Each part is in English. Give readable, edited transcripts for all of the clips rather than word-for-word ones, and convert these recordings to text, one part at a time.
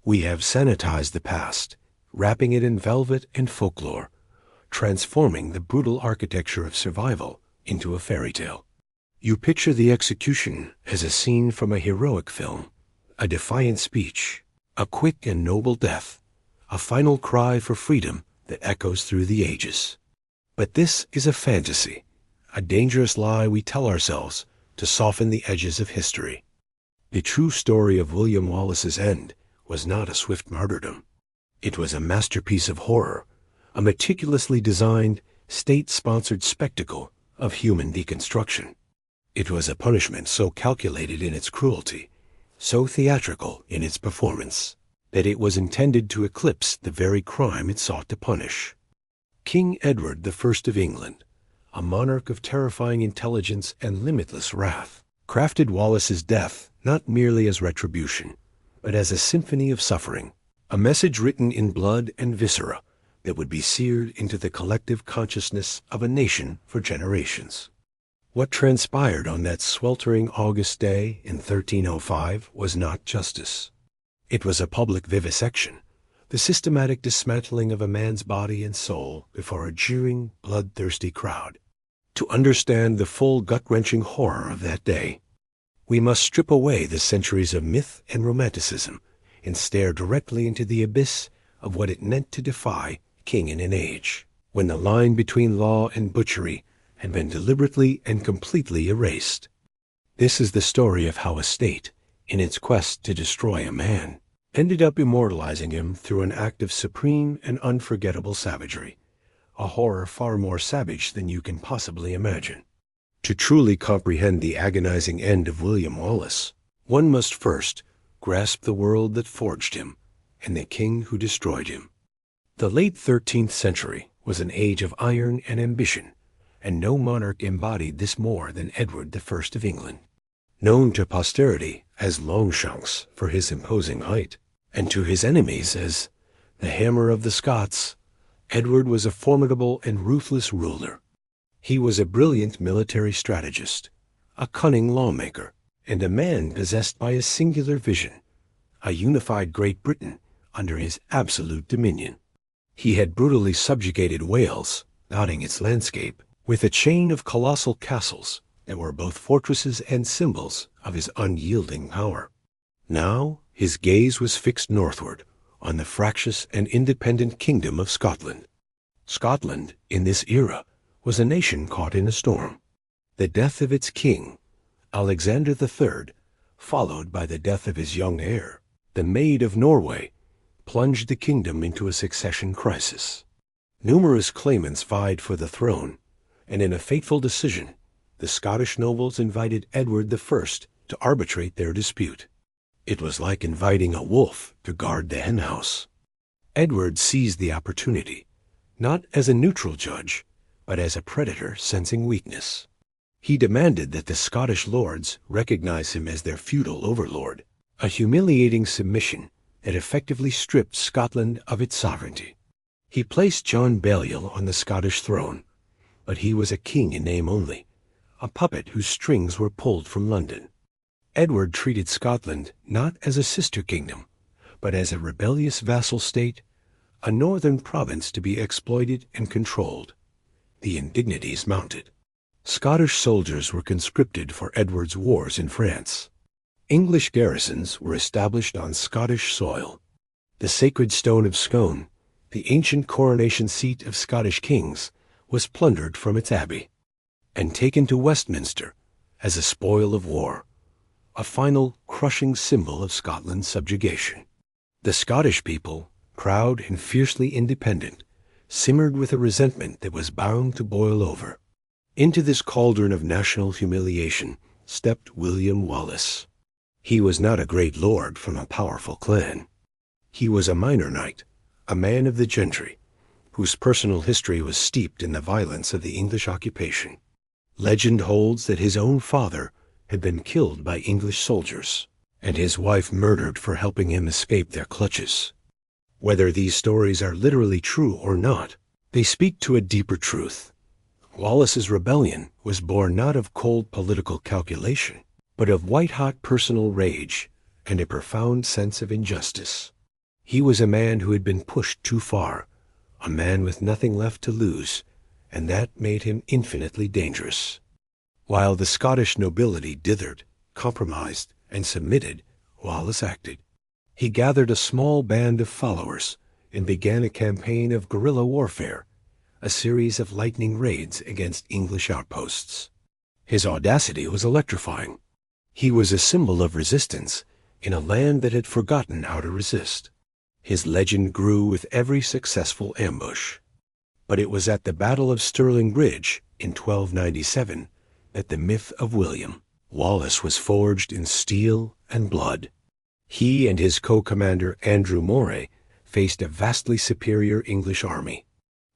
We have sanitized the past, wrapping it in velvet and folklore, transforming the brutal architecture of survival into a fairy tale. You picture the execution as a scene from a heroic film, a defiant speech, a quick and noble death, a final cry for freedom that echoes through the ages. But this is a fantasy, a dangerous lie we tell ourselves to soften the edges of history. The true story of William Wallace's end was not a swift martyrdom. It was a masterpiece of horror, a meticulously designed, state-sponsored spectacle of human deconstruction. It was a punishment so calculated in its cruelty, so theatrical in its performance, that it was intended to eclipse the very crime it sought to punish. King Edward I of England, a monarch of terrifying intelligence and limitless wrath, crafted Wallace's death not merely as retribution, but as a symphony of suffering, a message written in blood and viscera that would be seared into the collective consciousness of a nation for generations. What transpired on that sweltering August day in 1305 was not justice. It was a public vivisection, the systematic dismantling of a man's body and soul before a jeering, bloodthirsty crowd. To understand the full gut-wrenching horror of that day, we must strip away the centuries of myth and romanticism and stare directly into the abyss of what it meant to defy king in an age when the line between law and butchery had been deliberately and completely erased. This is the story of how a state, in its quest to destroy a man, ended up immortalizing him through an act of supreme and unforgettable savagery, a horror far more savage than you can possibly imagine. To truly comprehend the agonizing end of William Wallace, one must first grasp the world that forged him and the king who destroyed him. The late 13th century was an age of iron and ambition, and no monarch embodied this more than Edward I of England. Known to posterity as Longshanks for his imposing height, and to his enemies as the Hammer of the Scots, Edward was a formidable and ruthless ruler. He was a brilliant military strategist, a cunning lawmaker, and a man possessed by a singular vision, a unified Great Britain under his absolute dominion. He had brutally subjugated Wales, dotting its landscape, with a chain of colossal castles that were both fortresses and symbols of his unyielding power. Now his gaze was fixed northward on the fractious and independent kingdom of Scotland. Scotland, in this era, was a nation caught in a storm. The death of its king, Alexander III, followed by the death of his young heir, the Maid of Norway, plunged the kingdom into a succession crisis. Numerous claimants vied for the throne, and in a fateful decision, the Scottish nobles invited Edward I to arbitrate their dispute. It was like inviting a wolf to guard the henhouse. Edward seized the opportunity, not as a neutral judge, but as a predator sensing weakness. He demanded that the Scottish lords recognize him as their feudal overlord, a humiliating submission that effectively stripped Scotland of its sovereignty. He placed John Balliol on the Scottish throne, but he was a king in name only, a puppet whose strings were pulled from London. Edward treated Scotland not as a sister kingdom, but as a rebellious vassal state, a northern province to be exploited and controlled. The indignities mounted. Scottish soldiers were conscripted for Edward's wars in France. English garrisons were established on Scottish soil. The sacred stone of Scone, the ancient coronation seat of Scottish kings, was plundered from its abbey and taken to Westminster as a spoil of war, a final crushing symbol of Scotland's subjugation. The Scottish people, proud and fiercely independent, simmered with a resentment that was bound to boil over. Into this cauldron of national humiliation stepped William Wallace. He was not a great lord from a powerful clan. He was a minor knight, a man of the gentry, whose personal history was steeped in the violence of the English occupation. Legend holds that his own father had been killed by English soldiers, and his wife murdered for helping him escape their clutches. Whether these stories are literally true or not, they speak to a deeper truth. Wallace's rebellion was born not of cold political calculation, but of white-hot personal rage and a profound sense of injustice. He was a man who had been pushed too far, a man with nothing left to lose, and that made him infinitely dangerous. While the Scottish nobility dithered, compromised, and submitted, Wallace acted. He gathered a small band of followers and began a campaign of guerrilla warfare, a series of lightning raids against English outposts. His audacity was electrifying. He was a symbol of resistance in a land that had forgotten how to resist. His legend grew with every successful ambush. But it was at the Battle of Stirling Bridge in 1297 that the myth of William Wallace was forged in steel and blood. He and his co-commander Andrew Moray faced a vastly superior English army.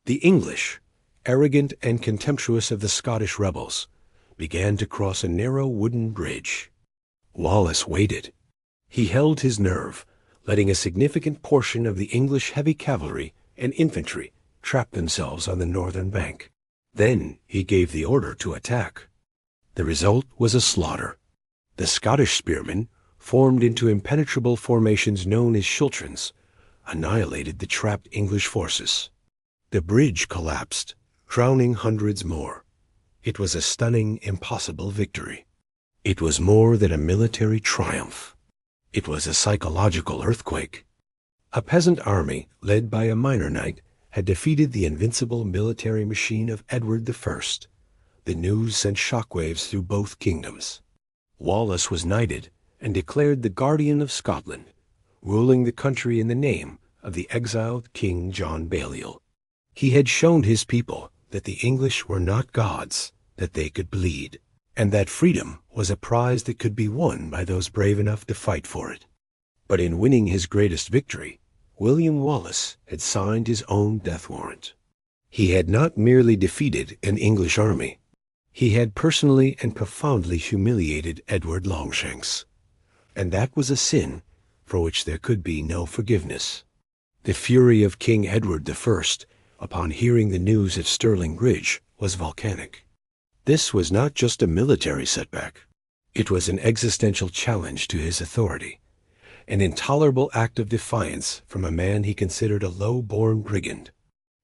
The English, arrogant and contemptuous of the Scottish rebels, began to cross a narrow wooden bridge. Wallace waited. He held his nerve, letting a significant portion of the English heavy cavalry and infantry trap themselves on the northern bank. Then he gave the order to attack. The result was a slaughter. The Scottish spearmen, formed into impenetrable formations known as schultrons, annihilated the trapped English forces. The bridge collapsed, drowning hundreds more. It was a stunning, impossible victory. It was more than a military triumph. It was a psychological earthquake. A peasant army, led by a minor knight, had defeated the invincible military machine of Edward I. The news sent shockwaves through both kingdoms. Wallace was knighted and declared the Guardian of Scotland, ruling the country in the name of the exiled King John Balliol. He had shown his people that the English were not gods, that they could bleed, and that freedom was a prize that could be won by those brave enough to fight for it. But in winning his greatest victory, William Wallace had signed his own death warrant. He had not merely defeated an English army. He had personally and profoundly humiliated Edward Longshanks. And that was a sin for which there could be no forgiveness. The fury of King Edward I, upon hearing the news at Stirling Bridge, was volcanic. This was not just a military setback. It was an existential challenge to his authority, an intolerable act of defiance from a man he considered a low-born brigand.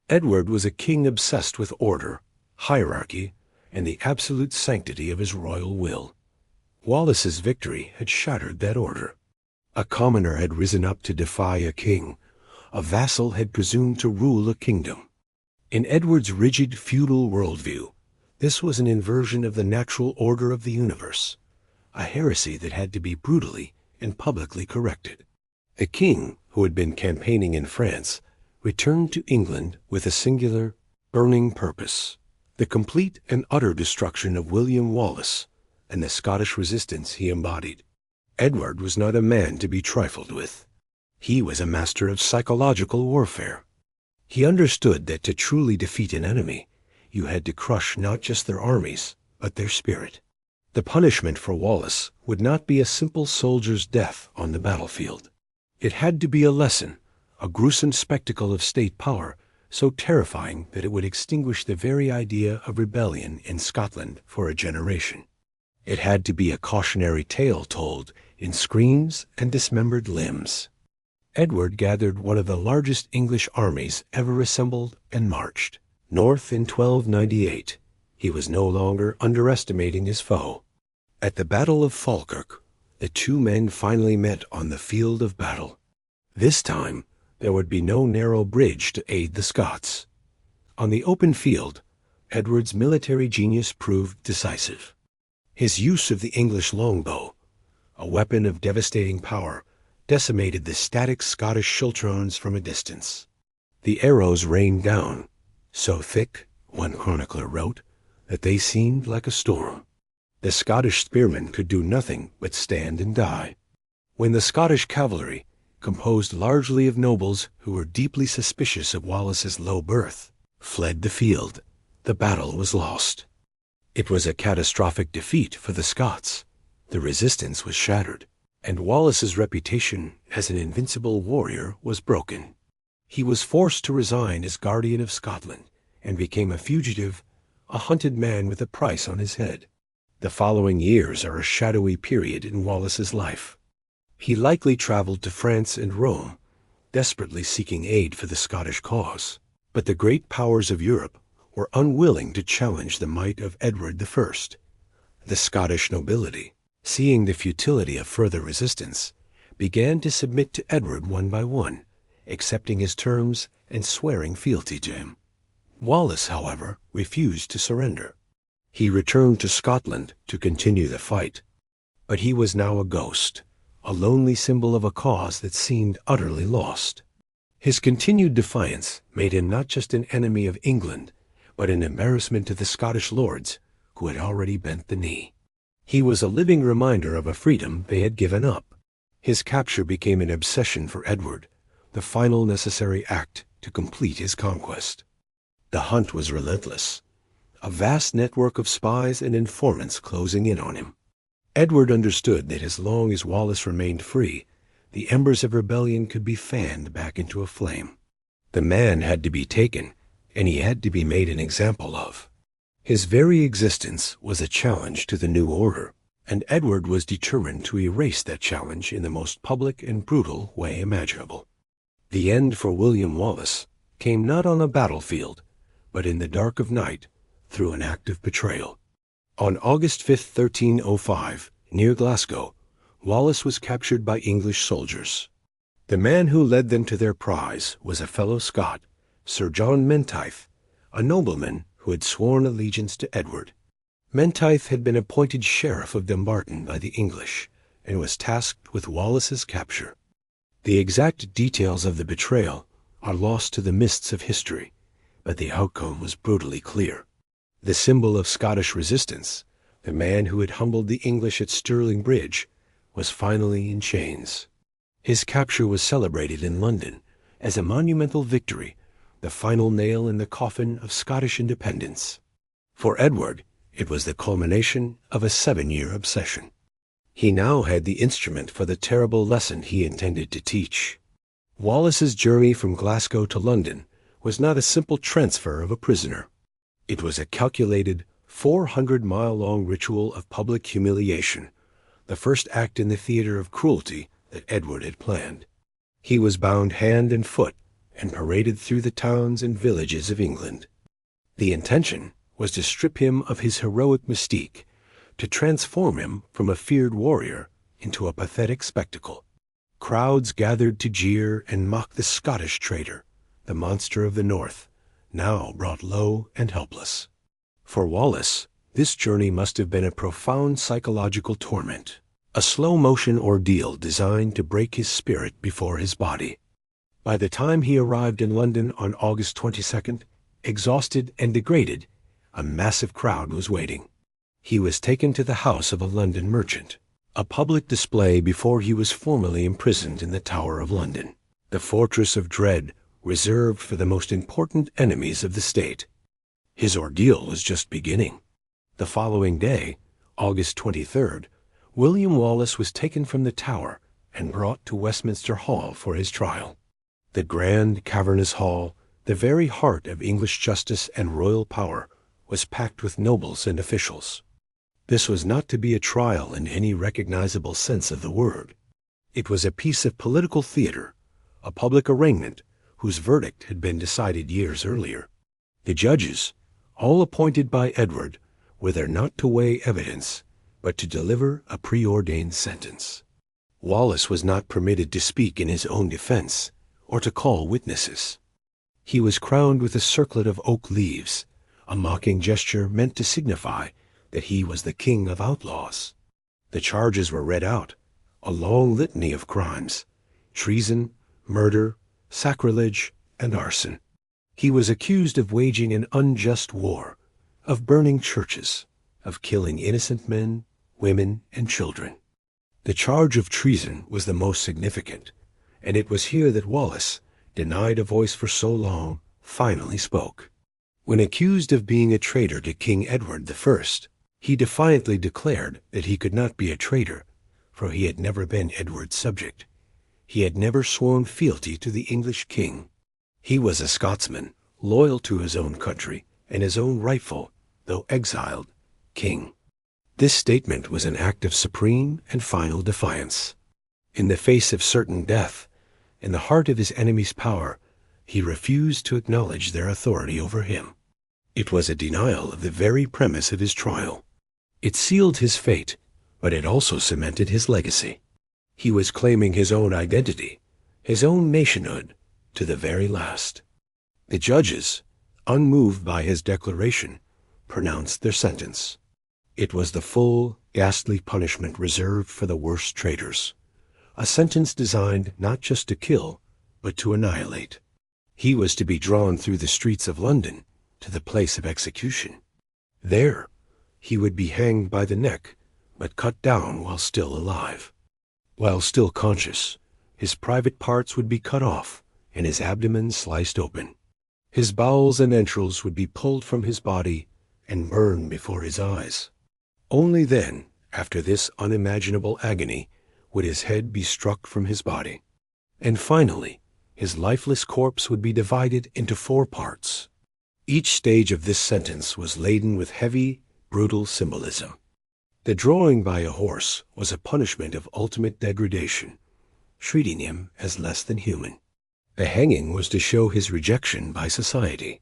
Edward was a king obsessed with order, hierarchy, and the absolute sanctity of his royal will. Wallace's victory had shattered that order. A commoner had risen up to defy a king. A vassal had presumed to rule a kingdom. In Edward's rigid feudal worldview, this was an inversion of the natural order of the universe, a heresy that had to be brutally and publicly corrected. The king, who had been campaigning in France, returned to England with a singular, burning purpose: the complete and utter destruction of William Wallace and the Scottish resistance he embodied. Edward was not a man to be trifled with. He was a master of psychological warfare. He understood that to truly defeat an enemy, you had to crush not just their armies, but their spirit. The punishment for Wallace would not be a simple soldier's death on the battlefield. It had to be a lesson, a gruesome spectacle of state power, so terrifying that it would extinguish the very idea of rebellion in Scotland for a generation. It had to be a cautionary tale told in screams and dismembered limbs. Edward gathered one of the largest English armies ever assembled and marched north in 1298. He was no longer underestimating his foe. At the Battle of Falkirk, the two men finally met on the field of battle. This time, there would be no narrow bridge to aid the Scots. On the open field, Edward's military genius proved decisive. His use of the English longbow, a weapon of devastating power, decimated the static Scottish schultrons from a distance. The arrows rained down, so thick, one chronicler wrote, that they seemed like a storm. The Scottish spearmen could do nothing but stand and die. When the Scottish cavalry, composed largely of nobles who were deeply suspicious of Wallace's low birth, fled the field, the battle was lost. It was a catastrophic defeat for the Scots. The resistance was shattered, and Wallace's reputation as an invincible warrior was broken. He was forced to resign as Guardian of Scotland and became a fugitive, a hunted man with a price on his head. The following years are a shadowy period in Wallace's life. He likely traveled to France and Rome, desperately seeking aid for the Scottish cause. But the great powers of Europe were unwilling to challenge the might of Edward I. The Scottish nobility, seeing the futility of further resistance, began to submit to Edward one by one, accepting his terms and swearing fealty to him. Wallace, however, refused to surrender. He returned to Scotland to continue the fight. But he was now a ghost, a lonely symbol of a cause that seemed utterly lost. His continued defiance made him not just an enemy of England, but an embarrassment to the Scottish lords, who had already bent the knee. He was a living reminder of a freedom they had given up. His capture became an obsession for Edward, the final necessary act to complete his conquest. The hunt was relentless, a vast network of spies and informants closing in on him. Edward understood that as long as Wallace remained free, the embers of rebellion could be fanned back into a flame. The man had to be taken, and he had to be made an example of. His very existence was a challenge to the new order, and Edward was determined to erase that challenge in the most public and brutal way imaginable. The end for William Wallace came not on a battlefield, but in the dark of night through an act of betrayal. On August 5, 1305, near Glasgow, Wallace was captured by English soldiers. The man who led them to their prize was a fellow Scot, Sir John Menteith, a nobleman who had sworn allegiance to Edward. Menteith had been appointed sheriff of Dumbarton by the English, and was tasked with Wallace's capture. The exact details of the betrayal are lost to the mists of history, but the outcome was brutally clear. The symbol of Scottish resistance, the man who had humbled the English at Stirling Bridge, was finally in chains. His capture was celebrated in London as a monumental victory, the final nail in the coffin of Scottish independence. For Edward, it was the culmination of a 7-year obsession. He now had the instrument for the terrible lesson he intended to teach. Wallace's journey from Glasgow to London was not a simple transfer of a prisoner. It was a calculated 400-mile-long ritual of public humiliation, the first act in the theater of cruelty that Edward had planned. He was bound hand and foot and paraded through the towns and villages of England. The intention was to strip him of his heroic mystique, to transform him from a feared warrior into a pathetic spectacle. Crowds gathered to jeer and mock the Scottish traitor, the monster of the North, now brought low and helpless. For Wallace, this journey must have been a profound psychological torment, a slow-motion ordeal designed to break his spirit before his body. By the time he arrived in London on August 22nd, exhausted and degraded, a massive crowd was waiting. He was taken to the house of a London merchant, a public display before he was formally imprisoned in the Tower of London, the fortress of dread reserved for the most important enemies of the state. His ordeal was just beginning. The following day, August 23rd, William Wallace was taken from the Tower and brought to Westminster Hall for his trial. The grand, cavernous hall, the very heart of English justice and royal power, was packed with nobles and officials. This was not to be a trial in any recognizable sense of the word. It was a piece of political theater, a public arraignment whose verdict had been decided years earlier. The judges, all appointed by Edward, were there not to weigh evidence, but to deliver a preordained sentence. Wallace was not permitted to speak in his own defense or to call witnesses. He was crowned with a circlet of oak leaves, a mocking gesture meant to signify that he was the king of outlaws. The charges were read out, a long litany of crimes: treason, murder, sacrilege, and arson. He was accused of waging an unjust war, of burning churches, of killing innocent men, women, and children. The charge of treason was the most significant, and it was here that Wallace, denied a voice for so long, finally spoke. When accused of being a traitor to King Edward I, he defiantly declared that he could not be a traitor, for he had never been Edward's subject. He had never sworn fealty to the English king. He was a Scotsman, loyal to his own country and his own rightful, though exiled, king. This statement was an act of supreme and final defiance. In the face of certain death, in the heart of his enemy's power, he refused to acknowledge their authority over him. It was a denial of the very premise of his trial. It sealed his fate, but it also cemented his legacy. He was claiming his own identity, his own nationhood, to the very last. The judges, unmoved by his declaration, pronounced their sentence. It was the full, ghastly punishment reserved for the worst traitors, a sentence designed not just to kill, but to annihilate. He was to be drawn through the streets of London to the place of execution. There, he would be hanged by the neck, but cut down while still alive. While still conscious, his private parts would be cut off and his abdomen sliced open. His bowels and entrails would be pulled from his body and burned before his eyes. Only then, after this unimaginable agony, would his head be struck from his body. And finally, his lifeless corpse would be divided into 4 parts. Each stage of this sentence was laden with heavy, brutal symbolism. The drawing by a horse was a punishment of ultimate degradation, treating him as less than human. The hanging was to show his rejection by society.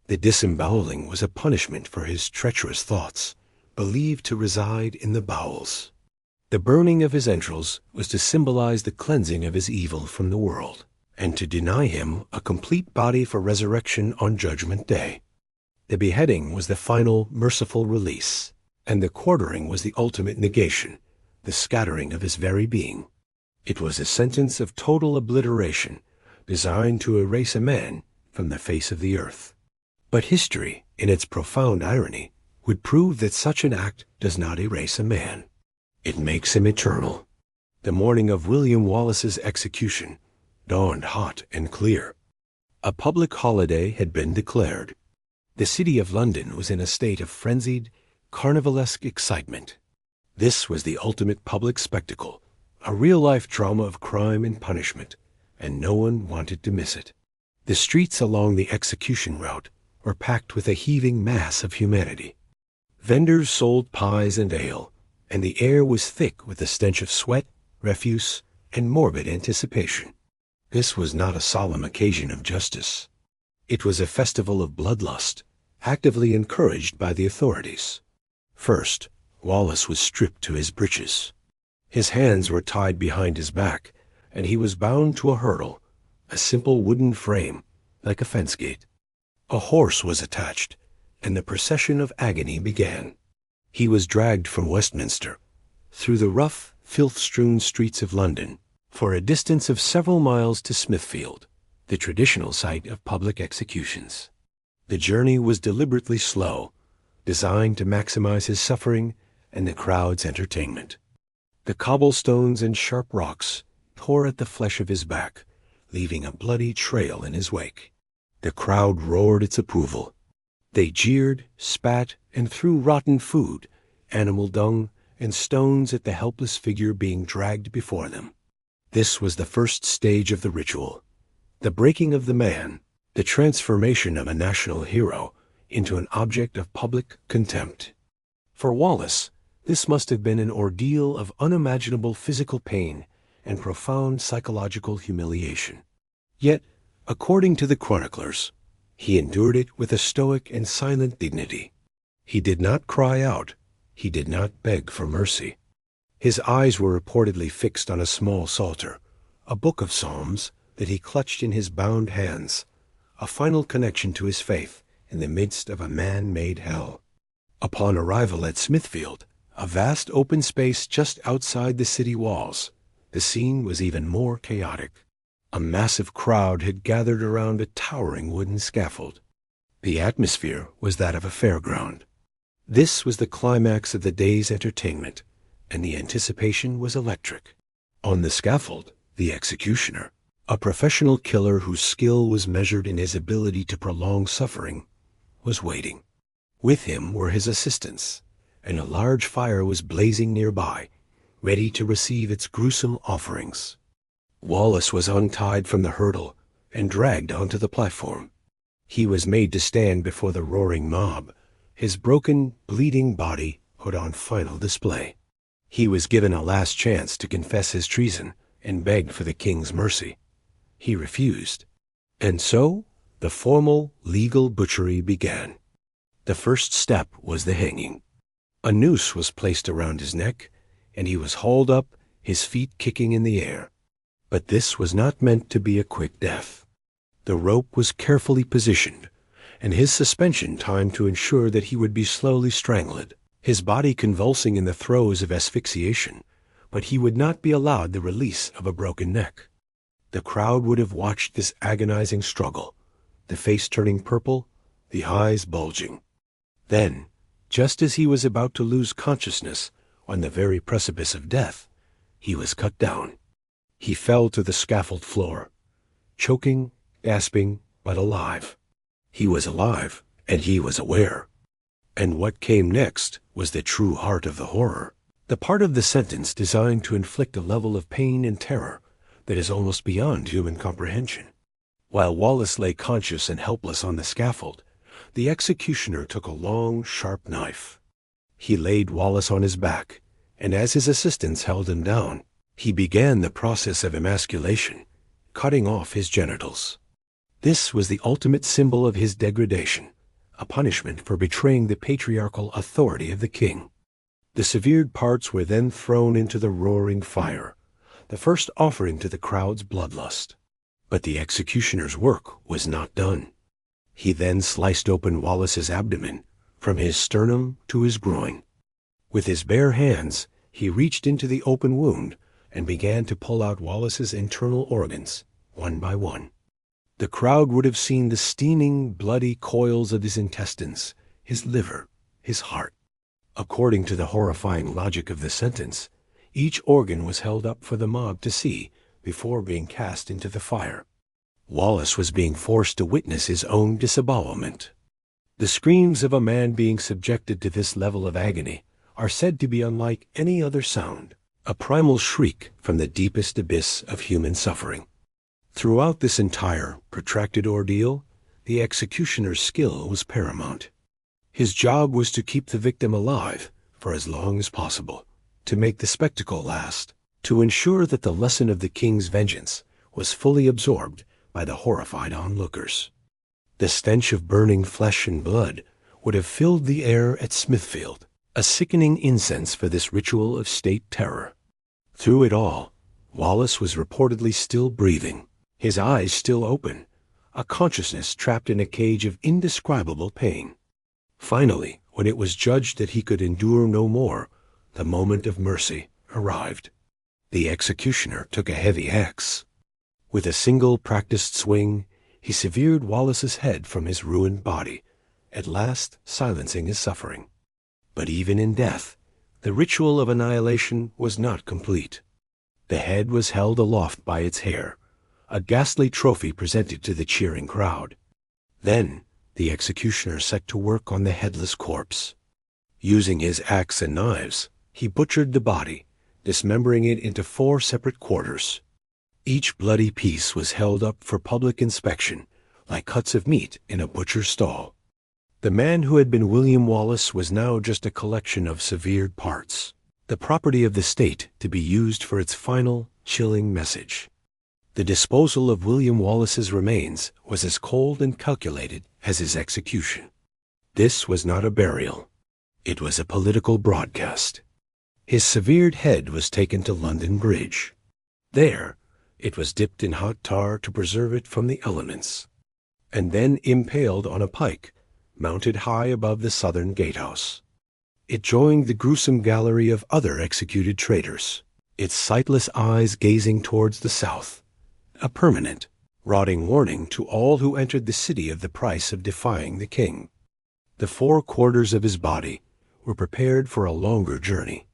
The disemboweling was a punishment for his treacherous thoughts, believed to reside in the bowels. The burning of his entrails was to symbolize the cleansing of his evil from the world, and to deny him a complete body for resurrection on Judgment Day. The beheading was the final merciful release, and the quartering was the ultimate negation, the scattering of his very being. It was a sentence of total obliteration, designed to erase a man from the face of the earth. But history, in its profound irony, would prove that such an act does not erase a man. It makes him eternal. The morning of William Wallace's execution dawned hot and clear. A public holiday had been declared. The city of London was in a state of frenzied, carnivalesque excitement. This was the ultimate public spectacle, a real-life drama of crime and punishment, and no one wanted to miss it. The streets along the execution route were packed with a heaving mass of humanity. Vendors sold pies and ale, and the air was thick with the stench of sweat, refuse, and morbid anticipation. This was not a solemn occasion of justice. It was a festival of bloodlust, actively encouraged by the authorities. First, Wallace was stripped to his breeches. His hands were tied behind his back, and he was bound to a hurdle, a simple wooden frame, like a fence gate. A horse was attached, and the procession of agony began. He was dragged from Westminster, through the rough, filth-strewn streets of London, for a distance of several miles to Smithfield, the traditional site of public executions. The journey was deliberately slow, designed to maximize his suffering and the crowd's entertainment. The cobblestones and sharp rocks tore at the flesh of his back, leaving a bloody trail in his wake. The crowd roared its approval. They jeered, spat, and threw rotten food, animal dung, and stones at the helpless figure being dragged before them. This was the first stage of the ritual, the breaking of the man, the transformation of a national hero into an object of public contempt. For Wallace, this must have been an ordeal of unimaginable physical pain and profound psychological humiliation. Yet, according to the chroniclers, he endured it with a stoic and silent dignity. He did not cry out. He did not beg for mercy. His eyes were reportedly fixed on a small psalter, a book of psalms that he clutched in his bound hands, a final connection to his faith in the midst of a man-made hell. Upon arrival at Smithfield, a vast open space just outside the city walls, the scene was even more chaotic. A massive crowd had gathered around a towering wooden scaffold. The atmosphere was that of a fairground. This was the climax of the day's entertainment, and the anticipation was electric. On the scaffold, the executioner, a professional killer whose skill was measured in his ability to prolong suffering, was waiting. With him were his assistants, and a large fire was blazing nearby, ready to receive its gruesome offerings. Wallace was untied from the hurdle and dragged onto the platform. He was made to stand before the roaring mob, his broken, bleeding body put on final display. He was given a last chance to confess his treason and beg for the king's mercy. He refused. And so, the formal, legal butchery began. The first step was the hanging. A noose was placed around his neck, and he was hauled up, his feet kicking in the air. But this was not meant to be a quick death. The rope was carefully positioned, and his suspension timed to ensure that he would be slowly strangled, his body convulsing in the throes of asphyxiation, but he would not be allowed the release of a broken neck. The crowd would have watched this agonizing struggle, the face turning purple, the eyes bulging. Then, just as he was about to lose consciousness on the very precipice of death, he was cut down. He fell to the scaffold floor, choking, gasping, but alive. He was alive, and he was aware. And what came next was the true heart of the horror, the part of the sentence designed to inflict a level of pain and terror that is almost beyond human comprehension. While Wallace lay conscious and helpless on the scaffold, the executioner took a long, sharp knife. He laid Wallace on his back, and as his assistants held him down, he began the process of emasculation, cutting off his genitals. This was the ultimate symbol of his degradation, a punishment for betraying the patriarchal authority of the king. The severed parts were then thrown into the roaring fire, the first offering to the crowd's bloodlust. But the executioner's work was not done. He then sliced open Wallace's abdomen, from his sternum to his groin. With his bare hands, he reached into the open wound and began to pull out Wallace's internal organs, one by one. The crowd would have seen the steaming, bloody coils of his intestines, his liver, his heart. According to the horrifying logic of the sentence, each organ was held up for the mob to see before being cast into the fire. Wallace was being forced to witness his own disembowelment. The screams of a man being subjected to this level of agony are said to be unlike any other sound, a primal shriek from the deepest abyss of human suffering. Throughout this entire, protracted ordeal, the executioner's skill was paramount. His job was to keep the victim alive for as long as possible, to make the spectacle last, to ensure that the lesson of the king's vengeance was fully absorbed by the horrified onlookers. The stench of burning flesh and blood would have filled the air at Smithfield, a sickening incense for this ritual of state terror. Through it all, Wallace was reportedly still breathing, his eyes still open, a consciousness trapped in a cage of indescribable pain. Finally, when it was judged that he could endure no more, the moment of mercy arrived. The executioner took a heavy axe. With a single practiced swing, he severed Wallace's head from his ruined body, at last silencing his suffering. But even in death, the ritual of annihilation was not complete. The head was held aloft by its hair, a ghastly trophy presented to the cheering crowd. Then, the executioner set to work on the headless corpse. Using his axe and knives, he butchered the body, dismembering it into 4 separate quarters. Each bloody piece was held up for public inspection, like cuts of meat in a butcher's stall. The man who had been William Wallace was now just a collection of severed parts, the property of the state to be used for its final, chilling message. The disposal of William Wallace's remains was as cold and calculated as his execution. This was not a burial. It was a political broadcast. His severed head was taken to London Bridge. There, it was dipped in hot tar to preserve it from the elements, and then impaled on a pike, mounted high above the southern gatehouse. It joined the gruesome gallery of other executed traitors, its sightless eyes gazing towards the south, a permanent, rotting warning to all who entered the city of the price of defying the king. The 4 quarters of his body were prepared for a longer journey.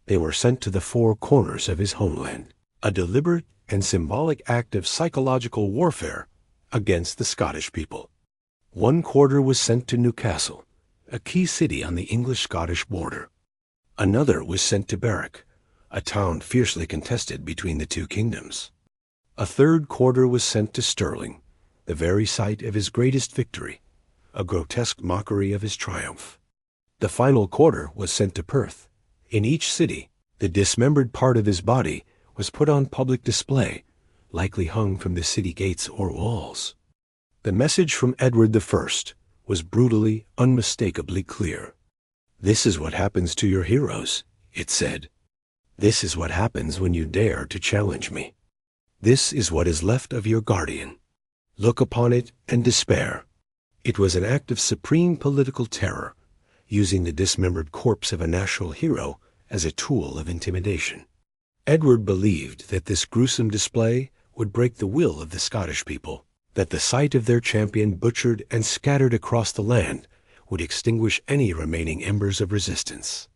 They were sent to the 4 corners of his homeland, a deliberate and symbolic act of psychological warfare against the Scottish people. 1 quarter was sent to Newcastle, a key city on the English-Scottish border. Another was sent to Berwick, a town fiercely contested between the 2 kingdoms. A 3rd quarter was sent to Stirling, the very site of his greatest victory, a grotesque mockery of his triumph. The final quarter was sent to Perth. In each city, the dismembered part of his body was put on public display, likely hung from the city gates or walls. The message from Edward I was brutally, unmistakably clear. "This is what happens to your heroes," it said. "This is what happens when you dare to challenge me. This is what is left of your guardian. Look upon it and despair." It was an act of supreme political terror, using the dismembered corpse of a national hero as a tool of intimidation. Edward believed that this gruesome display would break the will of the Scottish people, that the sight of their champion butchered and scattered across the land would extinguish any remaining embers of resistance.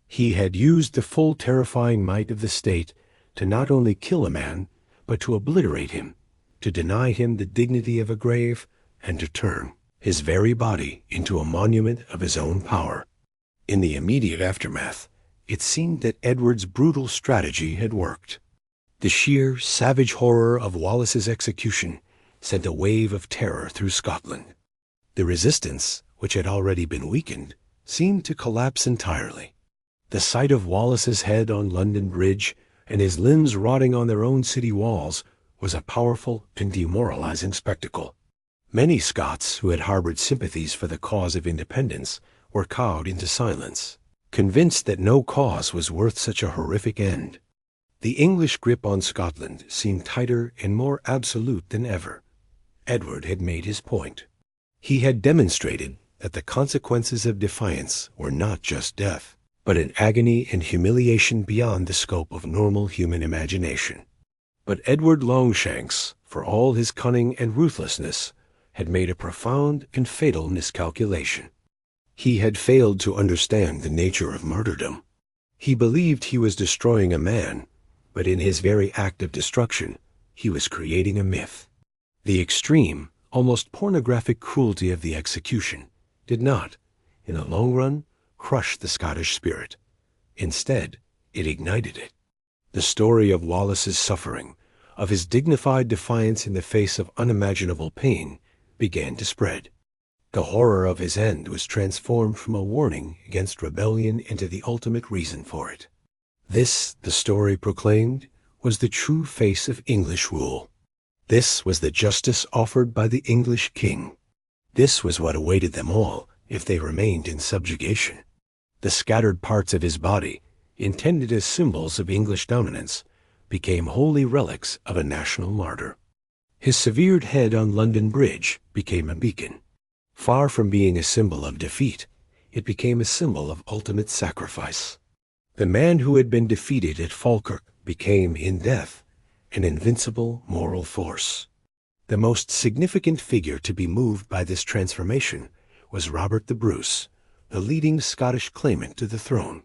He had used the full terrifying might of the state to not only kill a man, but to obliterate him, to deny him the dignity of a grave, and to turn his very body into a monument of his own power. In the immediate aftermath, it seemed that Edward's brutal strategy had worked. The sheer, savage horror of Wallace's execution sent a wave of terror through Scotland. The resistance, which had already been weakened, seemed to collapse entirely. The sight of Wallace's head on London Bridge and his limbs rotting on their own city walls was a powerful and demoralizing spectacle. Many Scots who had harbored sympathies for the cause of independence were cowed into silence, convinced that no cause was worth such a horrific end. The English grip on Scotland seemed tighter and more absolute than ever. Edward had made his point. He had demonstrated that the consequences of defiance were not just death, but an agony and humiliation beyond the scope of normal human imagination. But Edward Longshanks, for all his cunning and ruthlessness, had made a profound and fatal miscalculation. He had failed to understand the nature of martyrdom. He believed he was destroying a man, but in his very act of destruction, he was creating a myth. The extreme, almost pornographic cruelty of the execution did not, in the long run, crush the Scottish spirit. Instead, it ignited it. The story of Wallace's suffering, of his dignified defiance in the face of unimaginable pain, began to spread. The horror of his end was transformed from a warning against rebellion into the ultimate reason for it. This, the story proclaimed, was the true face of English rule. This was the justice offered by the English king. This was what awaited them all if they remained in subjugation. The scattered parts of his body, intended as symbols of English dominance, became holy relics of a national martyr. His severed head on London Bridge became a beacon. Far from being a symbol of defeat, it became a symbol of ultimate sacrifice. The man who had been defeated at Falkirk became, in death, an invincible moral force. The most significant figure to be moved by this transformation was Robert the Bruce, the leading Scottish claimant to the throne.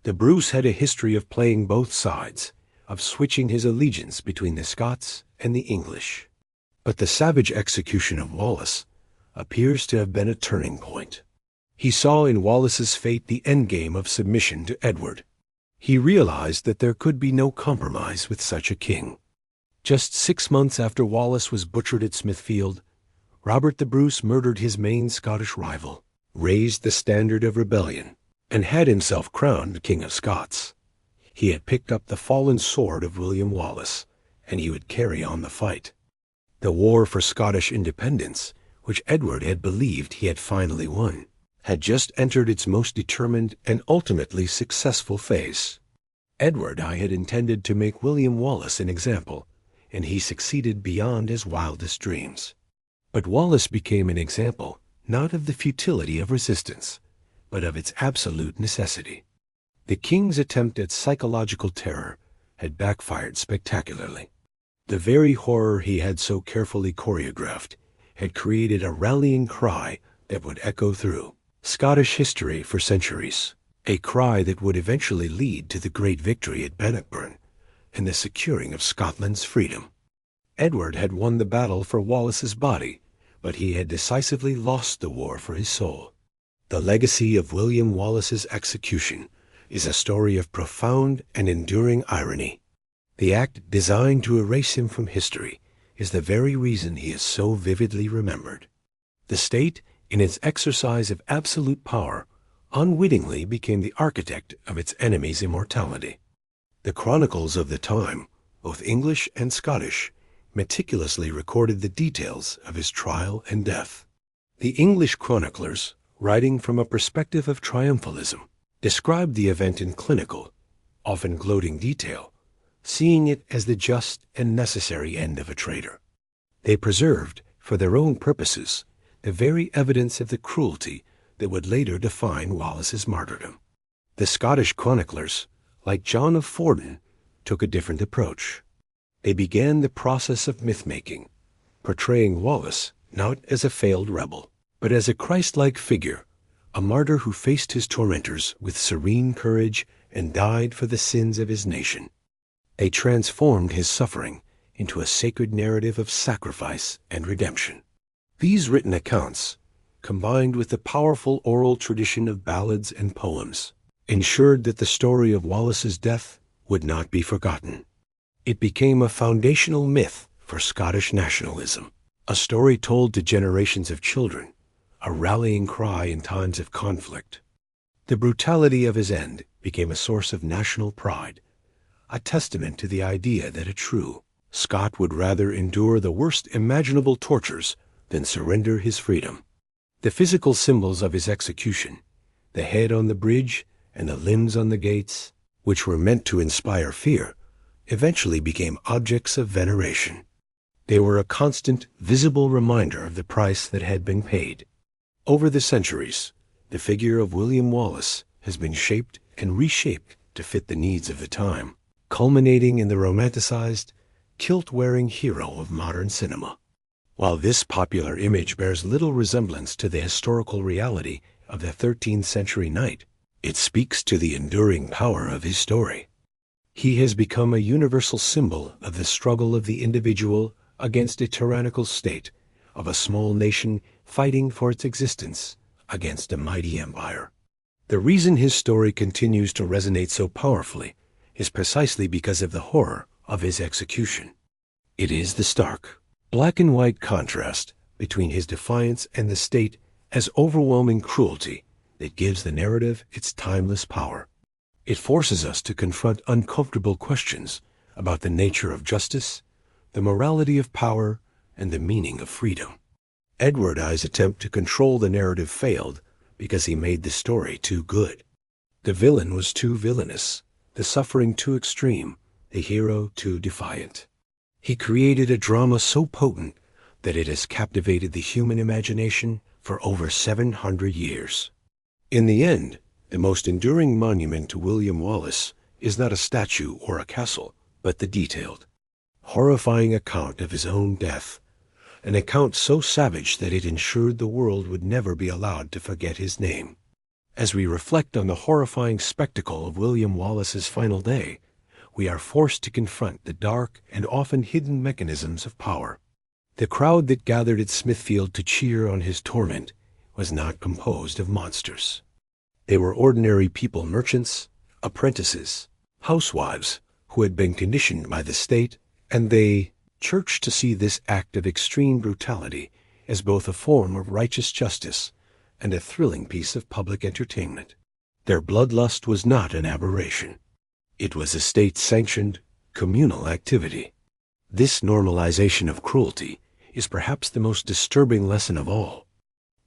The Bruce had a history of playing both sides, of switching his allegiance between the Scots and the English. But the savage execution of Wallace appears to have been a turning point. He saw in Wallace's fate the endgame of submission to Edward. He realized that there could be no compromise with such a king. Just 6 months after Wallace was butchered at Smithfield, Robert the Bruce murdered his main Scottish rival, raised the standard of rebellion, and had himself crowned King of Scots. He had picked up the fallen sword of William Wallace, and he would carry on the fight. The war for Scottish independence, which Edward had believed he had finally won, had just entered its most determined and ultimately successful phase. Edward I had intended to make William Wallace an example, and he succeeded beyond his wildest dreams. But Wallace became an example not of the futility of resistance, but of its absolute necessity. The king's attempt at psychological terror had backfired spectacularly. The very horror he had so carefully choreographed had created a rallying cry that would echo through Scottish history for centuries, a cry that would eventually lead to the great victory at Bannockburn and the securing of Scotland's freedom. Edward had won the battle for Wallace's body, but he had decisively lost the war for his soul. The legacy of William Wallace's execution is a story of profound and enduring irony. The act designed to erase him from history is the very reason he is so vividly remembered. The state, in its exercise of absolute power, unwittingly became the architect of its enemy's immortality. The chronicles of the time both English and Scottish, meticulously recorded the details of his trial and death. The English chroniclers, writing from a perspective of triumphalism, described the event in clinical, often gloating detail, seeing it as the just and necessary end of a traitor. They preserved, for their own purposes, the very evidence of the cruelty that would later define Wallace's martyrdom. The Scottish chroniclers, like John of Fordun, took a different approach. They began the process of myth-making, portraying Wallace not as a failed rebel, but as a Christ-like figure, a martyr who faced his tormentors with serene courage and died for the sins of his nation. They transformed his suffering into a sacred narrative of sacrifice and redemption. These written accounts, combined with the powerful oral tradition of ballads and poems, ensured that the story of Wallace's death would not be forgotten. It became a foundational myth for Scottish nationalism, a story told to generations of children, a rallying cry in times of conflict. The brutality of his end became a source of national pride, a testament to the idea that a true Scot would rather endure the worst imaginable tortures than surrender his freedom. The physical symbols of his execution, the head on the bridge and the limbs on the gates, which were meant to inspire fear, eventually became objects of veneration. They were a constant, visible reminder of the price that had been paid. Over the centuries, the figure of William Wallace has been shaped and reshaped to fit the needs of the time, culminating in the romanticized, kilt-wearing hero of modern cinema. While this popular image bears little resemblance to the historical reality of the 13th century knight, it speaks to the enduring power of his story. He has become a universal symbol of the struggle of the individual against a tyrannical state, of a small nation fighting for its existence against a mighty empire. The reason his story continues to resonate so powerfully is precisely because of the horror of his execution. It is the stark, black and white contrast between his defiance and the state as overwhelming cruelty that gives the narrative its timeless power. It forces us to confront uncomfortable questions about the nature of justice, the morality of power, and the meaning of freedom. Edward I's attempt to control the narrative failed because he made the story too good. The villain was too villainous, the suffering too extreme, the hero too defiant. He created a drama so potent that it has captivated the human imagination for over 700 years. In the end, the most enduring monument to William Wallace is not a statue or a castle, but the detailed, horrifying account of his own death, an account so savage that it ensured the world would never be allowed to forget his name. As we reflect on the horrifying spectacle of William Wallace's final day, we are forced to confront the dark and often hidden mechanisms of power. The crowd that gathered at Smithfield to cheer on his torment was not composed of monsters. They were ordinary people, merchants, apprentices, housewives, who had been conditioned by the state, and they churched to see this act of extreme brutality as both a form of righteous justice and a thrilling piece of public entertainment. Their bloodlust was not an aberration. It was a state-sanctioned, communal activity. This normalization of cruelty is perhaps the most disturbing lesson of all.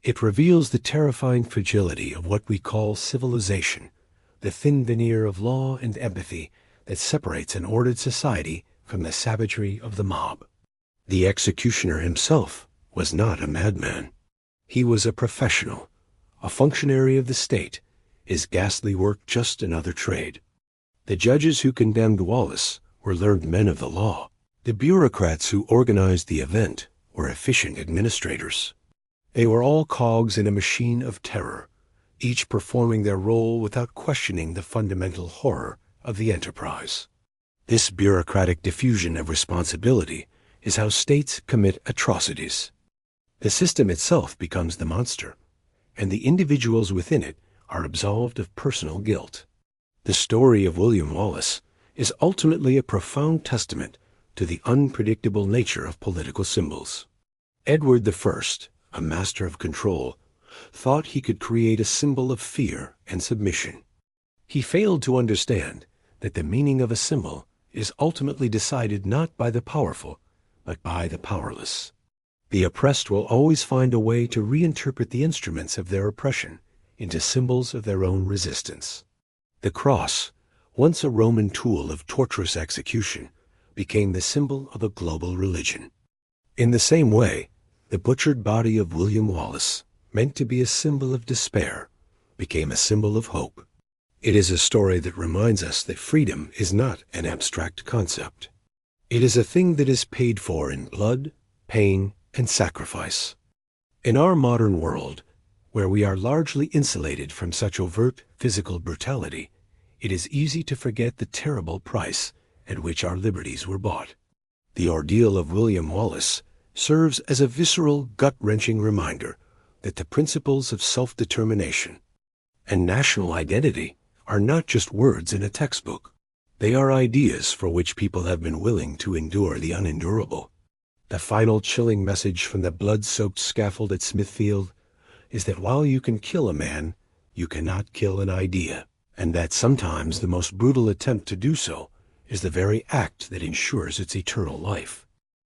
It reveals the terrifying fragility of what we call civilization, the thin veneer of law and empathy that separates an ordered society from the savagery of the mob. The executioner himself was not a madman. He was a professional, a functionary of the state, his ghastly work just another trade. The judges who condemned Wallace were learned men of the law. The bureaucrats who organized the event were efficient administrators. They were all cogs in a machine of terror, each performing their role without questioning the fundamental horror of the enterprise. This bureaucratic diffusion of responsibility is how states commit atrocities. The system itself becomes the monster, and the individuals within it are absolved of personal guilt. The story of William Wallace is ultimately a profound testament to the unpredictable nature of political symbols. Edward I, a master of control, thought he could create a symbol of fear and submission. He failed to understand that the meaning of a symbol is ultimately decided not by the powerful, but by the powerless. The oppressed will always find a way to reinterpret the instruments of their oppression into symbols of their own resistance. The cross, once a Roman tool of torturous execution, became the symbol of a global religion. In the same way, the butchered body of William Wallace, meant to be a symbol of despair, became a symbol of hope. It is a story that reminds us that freedom is not an abstract concept. It is a thing that is paid for in blood, pain, and sacrifice. In our modern world, where we are largely insulated from such overt physical brutality, it is easy to forget the terrible price at which our liberties were bought. The ordeal of William Wallace serves as a visceral, gut-wrenching reminder that the principles of self-determination and national identity are not just words in a textbook. They are ideas for which people have been willing to endure the unendurable. The final chilling message from the blood-soaked scaffold at Smithfield is that while you can kill a man, you cannot kill an idea, and that sometimes the most brutal attempt to do so is the very act that ensures its eternal life.